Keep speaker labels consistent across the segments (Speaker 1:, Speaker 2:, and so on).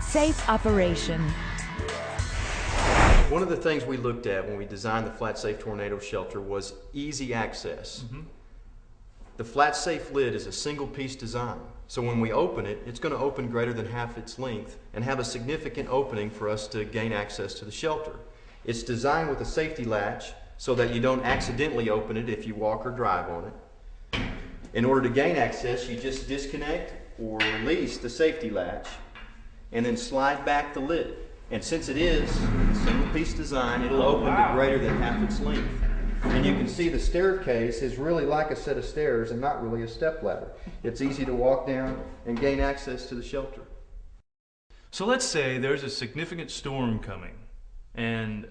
Speaker 1: Safe operation.
Speaker 2: One of the things we looked at when we designed the Flatsafe tornado shelter was easy access. The Flatsafe lid is a single piece design. So when we open it, it's going to open greater than half its length and have a significant opening for us to gain access to the shelter. It's designed with a safety latch so that you don't accidentally open it if you walk or drive on it. In order to gain access, you just disconnect or release the safety latch and then slide back the lid. And since it is a single piece design, it'll open to greater than half its length. And you can see the staircase is really like a set of stairs and not really a step ladder. It's easy to walk down and gain access to the shelter.
Speaker 3: So let's say there's a significant storm coming, and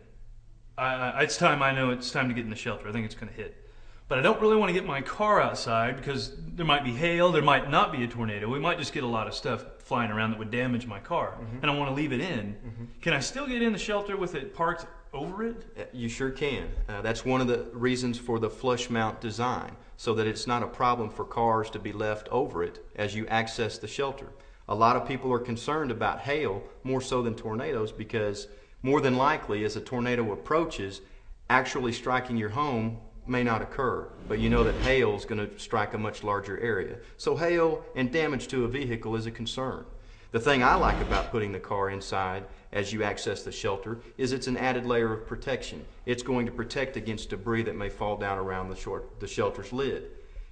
Speaker 3: I know it's time to get in the shelter. I think it's going to hit. But I don't really want to get my car outside because there might be hail, there might not be a tornado. We might just get a lot of stuff flying around that would damage my car, and I want to leave it in. Can I still get in the shelter with it parked over it?
Speaker 2: You sure can. That's one of the reasons for the flush mount design, so that it's not a problem for cars to be left over it as you access the shelter. A lot of people are concerned about hail more so than tornadoes because more than likely as a tornado approaches, actually striking your home may not occur, but you know that hail is going to strike a much larger area. So hail and damage to a vehicle is a concern. The thing I like about putting the car inside as you access the shelter is it's an added layer of protection. It's going to protect against debris that may fall down around the shelter's lid.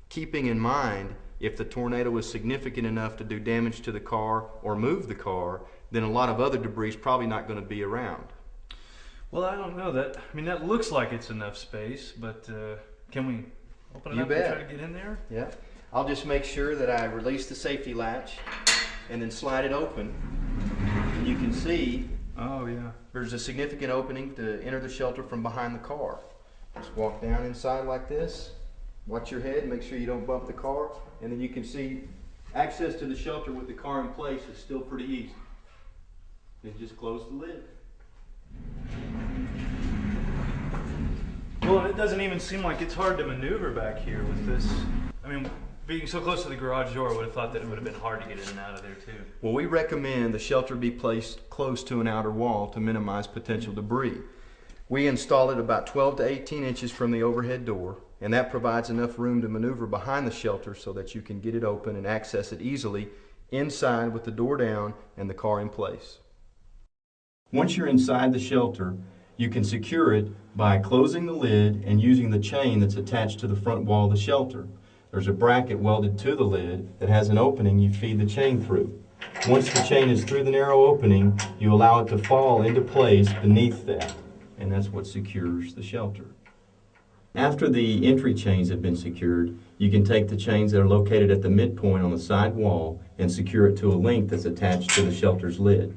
Speaker 2: Keeping in mind, if the tornado is significant enough to do damage to the car or move the car, then a lot of other debris is probably not going to be around.
Speaker 3: Well, I don't know. That looks like it's enough space, but can we open it up and try to get in there?
Speaker 2: Yeah. I'll just make sure that I release the safety latch and then slide it open. And you can see there's a significant opening to enter the shelter from behind the car. Just walk down inside like this. Watch your head, make sure you don't bump the car, and then you can see access to the shelter with the car in place is still pretty easy. Then just close the lid.
Speaker 3: Well, it doesn't even seem like it's hard to maneuver back here with this. I mean, being so close to the garage door, I would have thought that it would have been hard to get in and out of there too.
Speaker 2: Well, we recommend the shelter be placed close to an outer wall to minimize potential debris. We installed it about 12 to 18 inches from the overhead door, and that provides enough room to maneuver behind the shelter so that you can get it open and access it easily inside with the door down and the car in place. Once you're inside the shelter, you can secure it by closing the lid and using the chain that's attached to the front wall of the shelter. There's a bracket welded to the lid that has an opening you feed the chain through. Once the chain is through the narrow opening, you allow it to fall into place beneath that, and that's what secures the shelter. After the entry chains have been secured, you can take the chains that are located at the midpoint on the side wall and secure it to a link that's attached to the shelter's lid.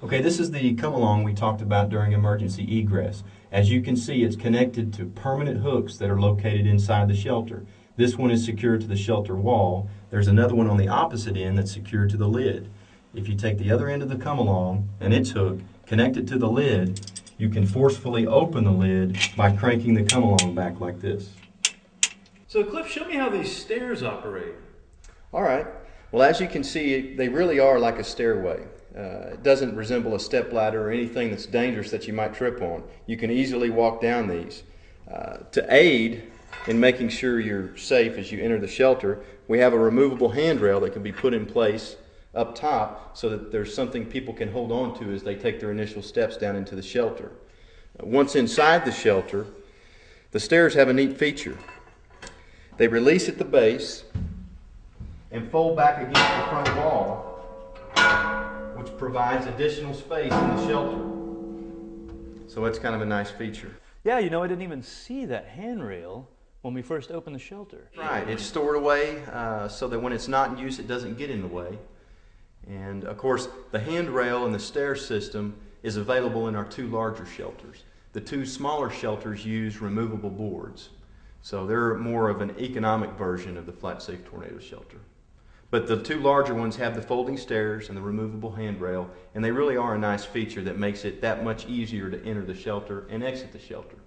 Speaker 2: Okay, this is the come-along we talked about during emergency egress. As you can see, it's connected to permanent hooks that are located inside the shelter. This one is secured to the shelter wall. There's another one on the opposite end that's secured to the lid. If you take the other end of the come-along and its hook, connect it to the lid, you can forcefully open the lid by cranking the come-along back like this.
Speaker 3: So Cliff, show me how these stairs operate.
Speaker 2: All right. Well, as you can see, they really are like a stairway. It doesn't resemble a step ladder or anything that's dangerous that you might trip on. You can easily walk down these. To aid in making sure you're safe as you enter the shelter, we have a removable handrail that can be put in place up top so that there's something people can hold on to as they take their initial steps down into the shelter. Once inside the shelter, the stairs have a neat feature. They release at the base and fold back against the front wall, which provides additional space in the shelter. So it's kind of a nice feature.
Speaker 3: Yeah, you know, I didn't even see that handrail when we first opened the shelter.
Speaker 2: Right, it's stored away so that when it's not in use, it doesn't get in the way. And of course, the handrail and the stair system is available in our two larger shelters. The two smaller shelters use removable boards. So they're more of an economic version of the Flatsafe tornado shelter. But the two larger ones have the folding stairs and the removable handrail, and they really are a nice feature that makes it that much easier to enter the shelter and exit the shelter.